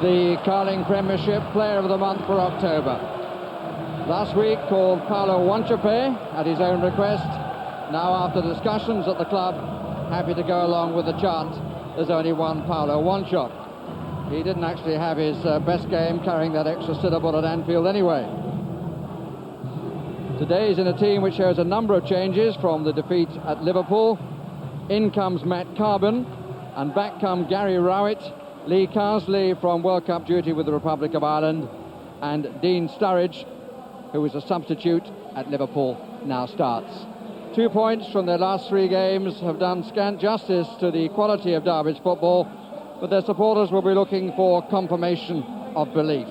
the Carling Premiership Player of the Month for October. Last week called Paulo Wanchope at his own request. Now, after discussions at the club, happy to go along with the chant, there's only one Paulo Wanchope. He didn't actually have his best game carrying that extra syllable at Anfield anyway. Today he's in a team which shows a number of changes from the defeat at Liverpool. In comes Matt Carbon, and back come Gary Rowett, Lee Carsley from World Cup duty with the Republic of Ireland, and Dean Sturridge, who was a substitute at Liverpool, now starts. 2 points from their last 3 games have done scant justice to the quality of Derby's football, but their supporters will be looking for confirmation of belief.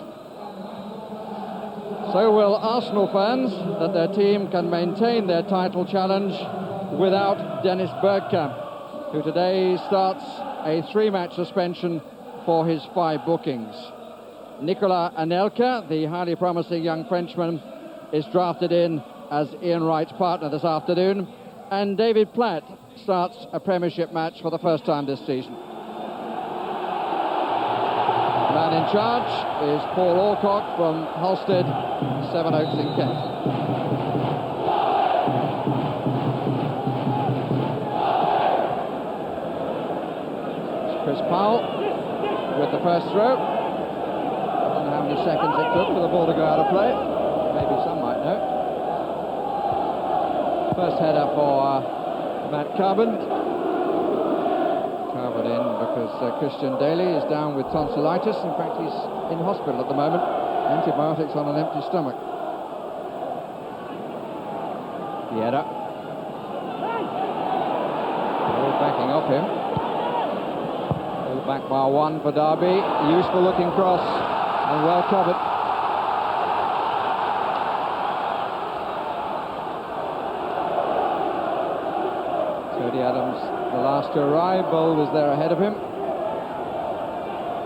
So will Arsenal fans that their team can maintain their title challenge without Dennis Bergkamp, who today starts a 3-match suspension for his 5 bookings. Nicolas Anelka, the highly promising young Frenchman, is drafted in as Ian Wright's partner this afternoon, and David Platt starts a Premiership match for the first time this season. Man in charge is Paul Alcock from Halstead, Sevenoaks in Kent. It's Chris Powell with the first throw. I don't know how many seconds it took for the ball to go out of play. Maybe some might know. First header for Matt Carbon. Carved in because Christian Daly is down with tonsillitis. In fact, he's in hospital at the moment. Antibiotics on an empty stomach. Vieira. All backing off him. All back by 1 for Derby. Useful looking cross and well covered. Cody Adams, the last to arrive. Bold was there ahead of him.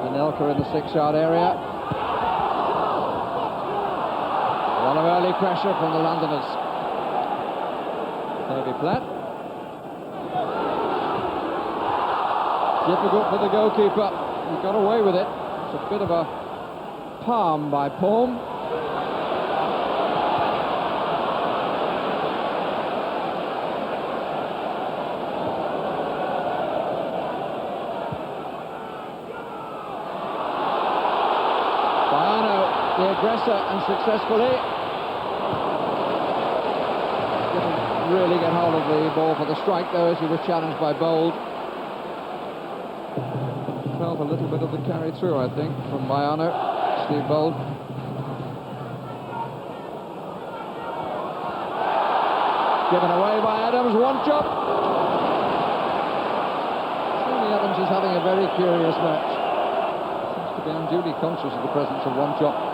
Anelka in the 6-yard area. A lot of early pressure from the Londoners. David Platt. Difficult for the goalkeeper. He got away with it. It's a bit of a palm by Palm. The aggressor, and successfully didn't really get hold of the ball for the strike though, as he was challenged by Bold. Felt a little bit of the carry through, I think, from Baiano, Steve Bold. Given away by Adams. Wanchope. Tony Adams is having a very curious match. Seems to be unduly conscious of the presence of Wanchope.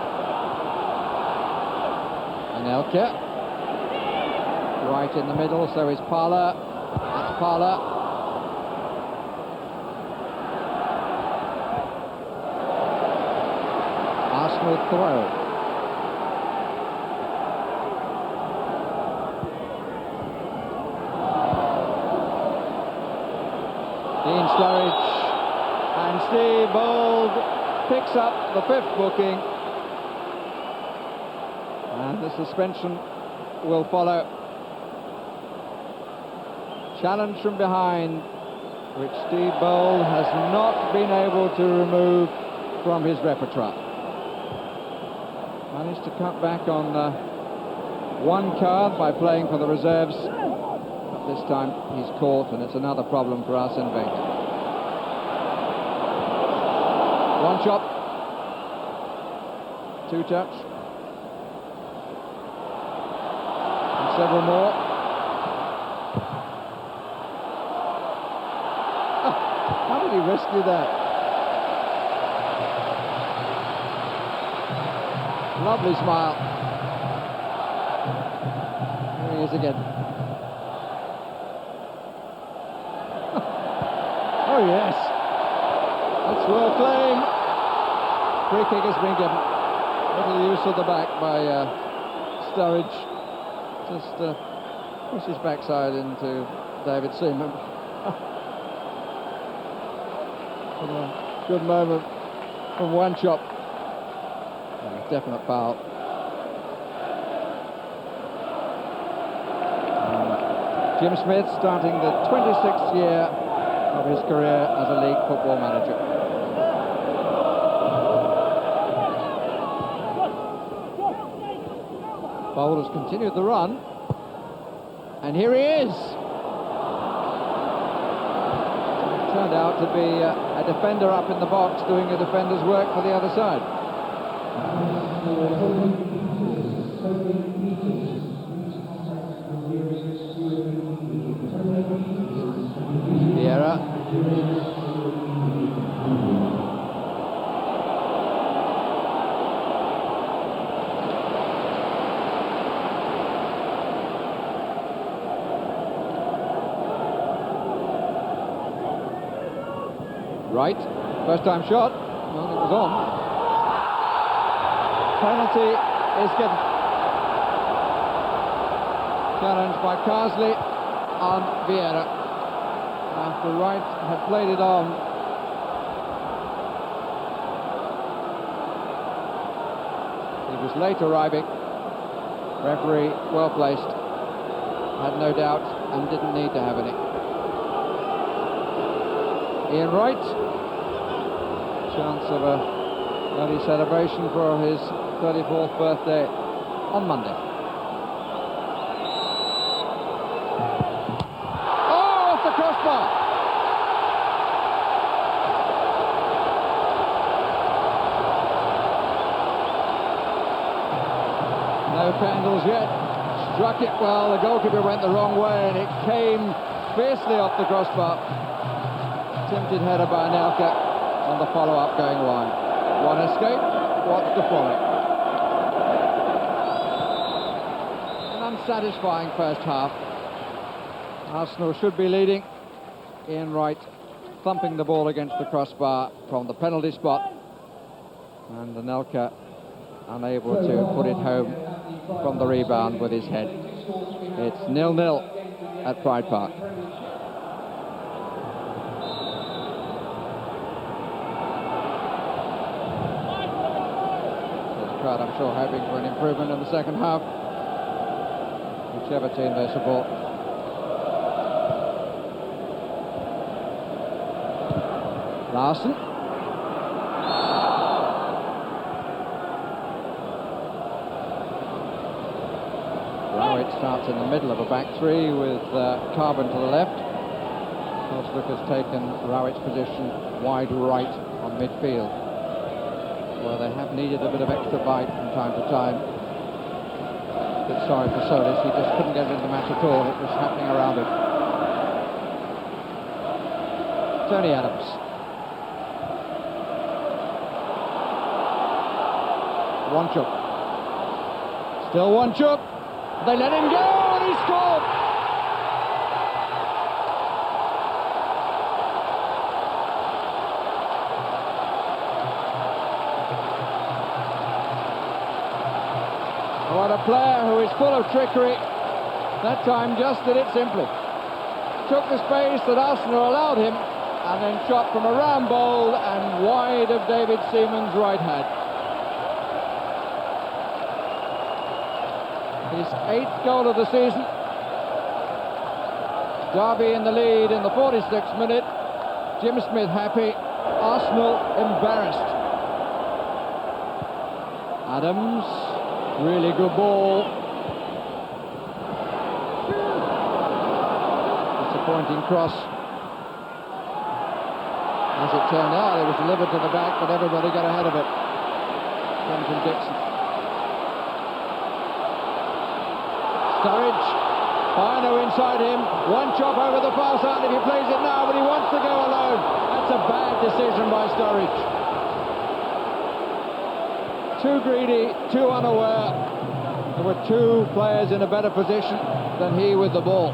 Anelka, right in the middle, so is Parler. That's Parler. Arsenal throw. Dean Sturridge and Steve Bold picks up the 5th booking. And the suspension will follow. Challenge from behind, which Steve Bold has not been able to remove from his repertoire. Managed to cut back on 1 card by playing for the reserves. But this time he's caught, and it's another problem for Arsene Wenger. Wanchope. 2-touch. Several more. Oh, how did he rescue that? Lovely smile. Here he is again. Oh yes, that's well claimed. Free kick has been given. Little use of the back by Sturridge. Just push his backside into David Seaman. Good moment from Wanchope. Definite foul. Jim Smith starting the 26th year of his career as a league football manager. Bowlers continued the run, and here he is. Turned out to be a defender up in the box doing a defender's work for the other side. Vieira. Right, first time shot. Well, it was on. Penalty is given. Challenged by Carsley on Vieira. After Wright had played it on. He was late arriving. Referee well placed. Had no doubt and didn't need to have any. Ian Wright. Chance of a early celebration for his 34th birthday on Monday. Oh, off the crossbar! No candles yet. Struck it well, the goalkeeper went the wrong way and it came fiercely off the crossbar. Attempted header by Anelka on the follow-up going wide. One escape, what's to follow? An unsatisfying first half. Arsenal should be leading. Ian Wright thumping the ball against the crossbar from the penalty spot. And Anelka unable to put it home from the rebound with his head. It's 0-0 at Pride Park. Crowd, I'm sure, hoping for an improvement in the second half, whichever team they support. Larson. Rowett starts in the middle of a back three with Carbon to the left. Oslook has taken Rowett's position wide right on midfield, where they have needed a bit of extra bite from time to time. A bit sorry for Solis, he just couldn't get into the match at all. It was happening around him. Tony Adams. Wanchope. Still Wanchope. They let him go and he scored! What a player who is full of trickery. That time just did it simply. Took the space that Arsenal allowed him and then shot from around bowl and wide of David Seaman's right hand. His 8th goal of the season. Derby in the lead in the 46th minute. Jim Smith happy. Arsenal embarrassed. Adams. Really good ball. Disappointing cross. As it turned out, it was delivered to the back, but everybody got ahead of it. Jonathan Dixon. Sturridge. Bino inside him. Wanchope over the far side if he plays it now, but he wants to go alone. That's a bad decision by Sturridge. Too greedy, too unaware. There were two players in a better position than he with the ball.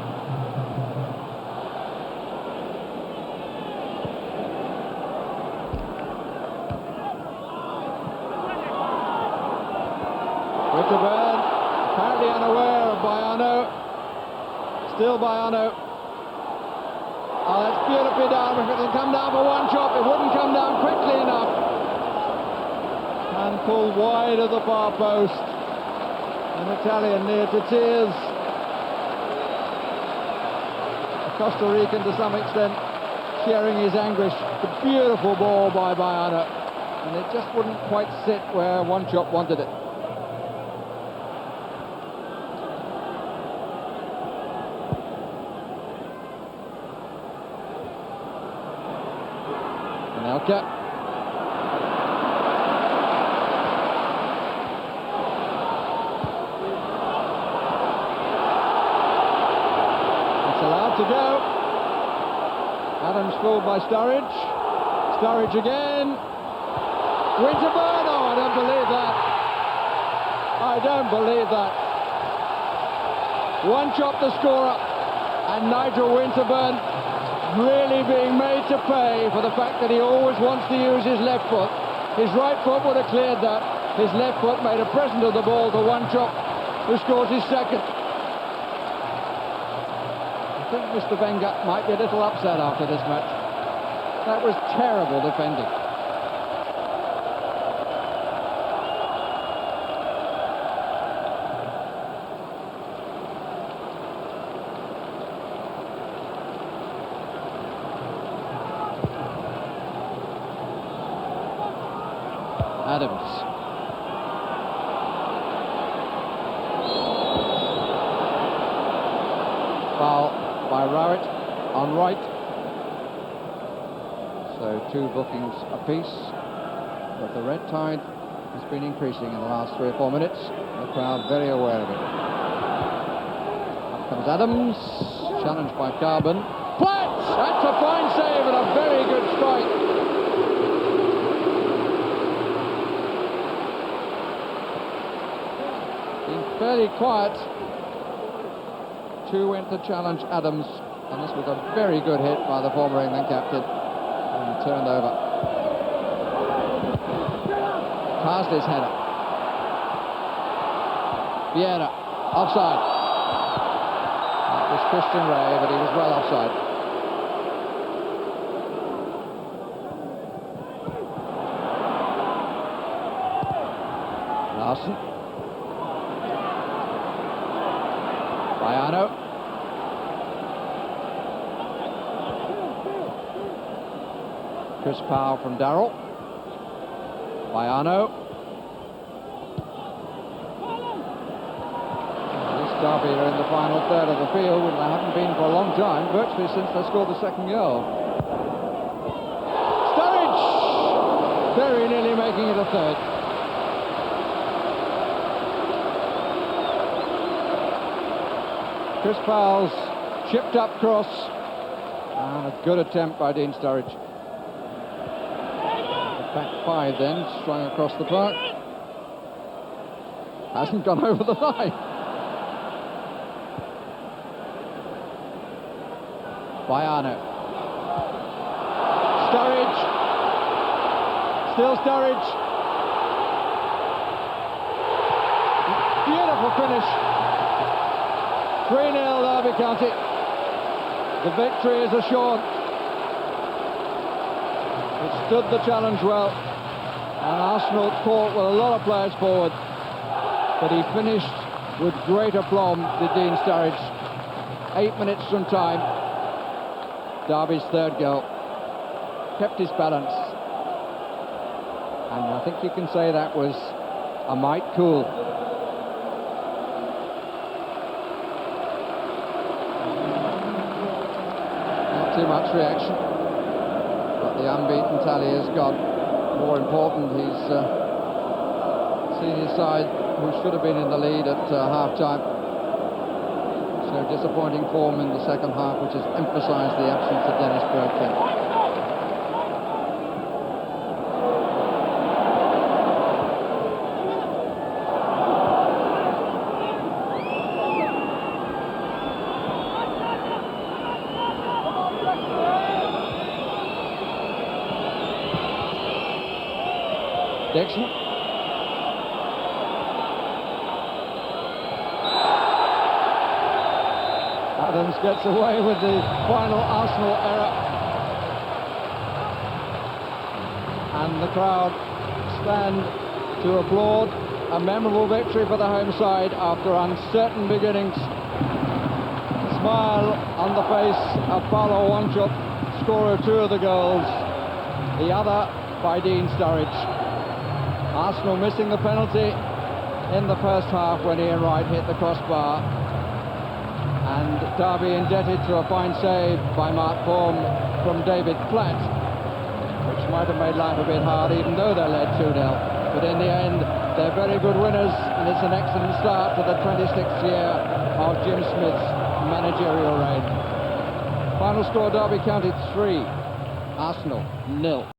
Winterburn, apparently unaware of Baiano. Still Baiano. Oh, that's beautifully done. If it had come down for Wanchope, it wouldn't come down quickly enough. and pulled wide of the far post. An Italian near to tears. A Costa Rican to some extent sharing his anguish. A beautiful ball by Baiano, and it just wouldn't quite sit where Wanchope wanted it. Anelka. It's allowed to go. Adams fooled by Sturridge. Sturridge again. Winterburn. Oh, I don't believe that. I don't believe that. Wanchope the scorer, and Nigel Winterburn really being made to pay for the fact that he always wants to use his left foot. His right foot would have cleared that. His left foot made a present of the ball to Wanchope, who scores his second. I think Mr. Wenger might be a little upset after this match. That was terrible defending. Adams. Foul by Rowett on right. So 2 bookings apiece. But the red tide has been increasing in the last 3 or 4 minutes. The crowd very aware of it. Up comes Adams. Challenged by Carbon. Flat! That's a fine save and a very good strike. Fairly quiet. 2 went to challenge Adams, and this was a very good hit by the former England captain, and turned over. Carsley's header. Vieira, offside. That was Christian Ray, but he was well offside. Larson. Baiano. Chris Powell from Darrell. Baiano. This Derby are in the final third of the field, and they haven't been for a long time, virtually since they scored the second goal. Sturridge! Very nearly making it a third. Chris Powell's chipped up cross, and a good attempt by Dean Sturridge. The back 5 then, strung across the park. Hasn't gone over the line. Baiano. Sturridge. Still Sturridge. Beautiful finish. 3-0 Derby County. The victory is assured. It stood the challenge well, and Arsenal caught with a lot of players forward, but he finished with great aplomb, did Dean Sturridge. 8 minutes from time. Derby's third goal. Kept his balance, and I think you can say that was a mite cool. Too much reaction, but the unbeaten tally has gone. More important, he's seen his side, who should have been in the lead at half-time, show disappointing form in the second half, which has emphasised the absence of Dennis Bergkamp. Dixon. Adams gets away with the final Arsenal error. And the crowd stand to applaud. A memorable victory for the home side after uncertain beginnings. Smile on the face of Paulo Wanchope, scorer of 2 of the goals, the other by Dean Sturridge. Arsenal missing the penalty in the first half when Ian Wright hit the crossbar, and Derby indebted to a fine save by Mark Baum from David Platt, which might have made life a bit hard even though they led 2-0. But in the end, they're very good winners, and it's an excellent start to the 26th year of Jim Smith's managerial reign. Final score, Derby County 3, Arsenal 0.